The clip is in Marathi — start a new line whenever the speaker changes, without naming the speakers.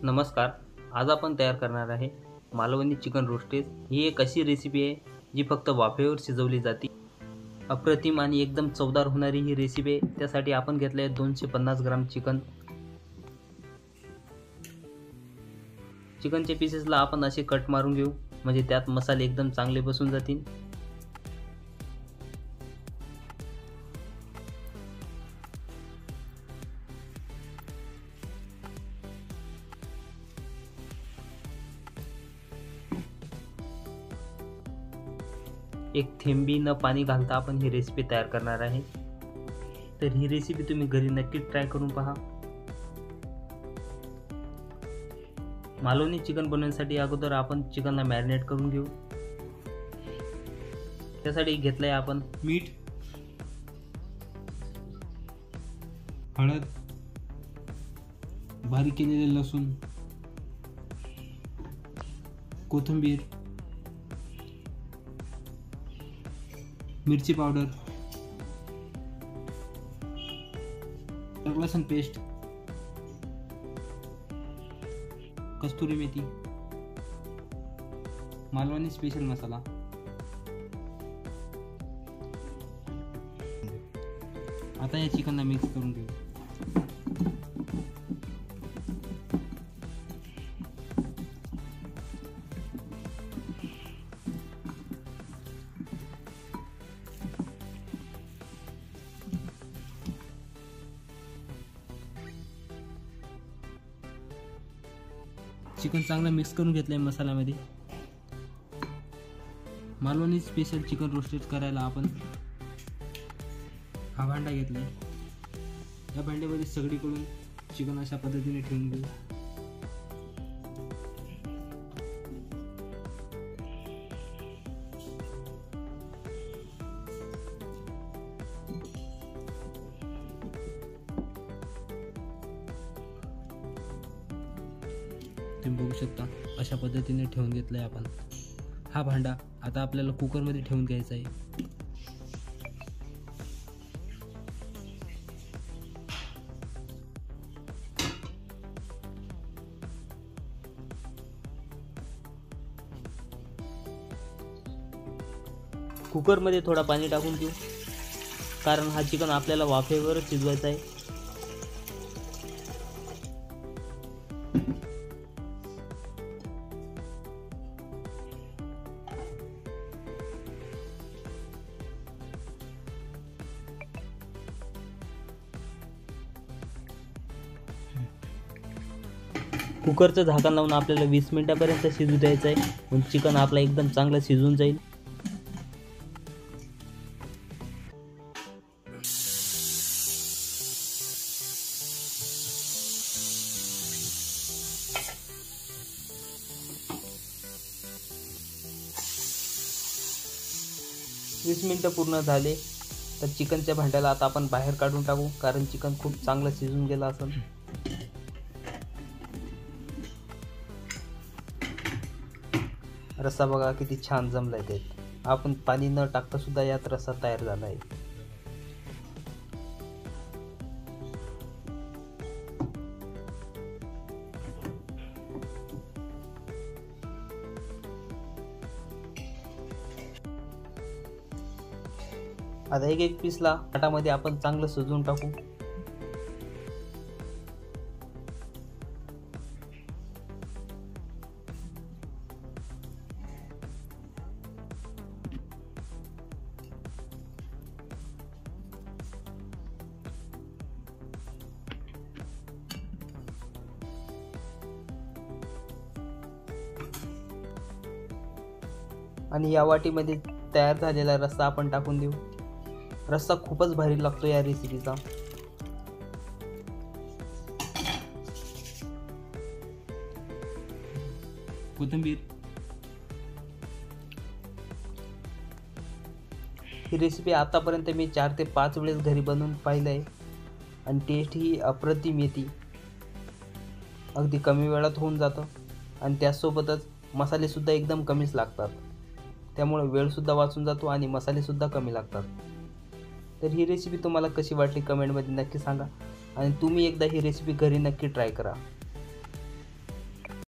नमस्कार. आज आपण तयार करणार आहे मालवणी चिकन रोस्टेज. ही एक अशी रेसिपी आहे जी फक्त वाफेवर शिजवली जाते. अप्रतिम आणि एकदम चवदार होणारी ही रेसिपी आहे. त्यासाठी आपण घेतले आहे 250 ग्राम चिकन. चिकनच्या पीसेसला आपण असे कट मारून घेऊ, म्हणजे त्यात मसाले एकदम चांगले बसून जातील. एक थेंबी न पाणी घालता आपण ही रेसिपी तयार करणार आहे. तर ही रेसिपी तुम्ही घरी नक्कीच ट्राय करून पहा. मालवणी चिकन बनवण्यासाठी अगोदर आपण चिकनला मॅरिनेट करून घेऊ. त्यासाठी घेतलंय आपण
मीठ, हळद, बारीक केलेले लसूण, कोथिंबीर, मिरची पावडर, लसूण पेस्ट, कस्तुरी मेथी, मालवणी स्पेशल मसाला. आता या चिकनला मिक्स करून घेऊ. चिकन चांगलं मिक्स करून घेतलंय मसाल्यामध्ये. मालवणी स्पेशल चिकन रोस्टेड करायला आपण हा भांडा घेतलाय. या भांड्यामध्ये सगळीकडून चिकन अशा पद्धतीने ठेवून घेऊ. तुम्ही बघू शकता अशा पद्धतीने ठेवून घेतलाय आपण. हा भांडा आता आपल्याला कुकरमध्ये ठेवून घ्यायचा आहे.
कुकरमध्ये थोडा पाणी टाकून घेऊ, कारण हा चिकन आपल्याला वाफेवरच शिजवायचा आहे. कुकरचं झाकण लावून आपल्याला 20 मिनिटापर्यंत शिजू द्यायचं आहे, म्हणजे चिकन आपला एकदम चांगलं शिजून जाईल. वीस मिनिटं पूर्ण झाले तर चिकनच्या भांड्याला आता आपण बाहेर काढून टाकू, कारण चिकन खूप चांगलं शिजून गेलं असेल. रस्सा बघा किती छान जमलाय. ते आपण पाणी न टाकता सुद्धा यात रस्सा तयार झाला आहे. आता एक पीसला ताटामध्ये आपण चांगलं सजवून टाकू. आणि या वाटीमध्ये तयार झालेला रस्सा आपण टाकून देऊ. रस्सा खूपच भारी लागतो या रेसिपीचा.
कोथिंबीर.
ही रेसिपी आतापर्यंत मी 4 ते 5 वेळेस घरी बनवून पाहिलं आहे आणि टेस्ट ही अप्रतिम येते. अगदी कमी वेळात होऊन जातं आणि त्यासोबतच मसालेसुद्धा एकदम कमीच लागतात. त्यामुळे वेळसुद्धा वाचून जातो आणि मसालेसुद्धा कमी लागतात. तर ही रेसिपी तुम्हाला कशी वाटली कमेंटमध्ये नक्की सांगा आणि तुम्ही एकदा ही रेसिपी घरी नक्की ट्राय करा.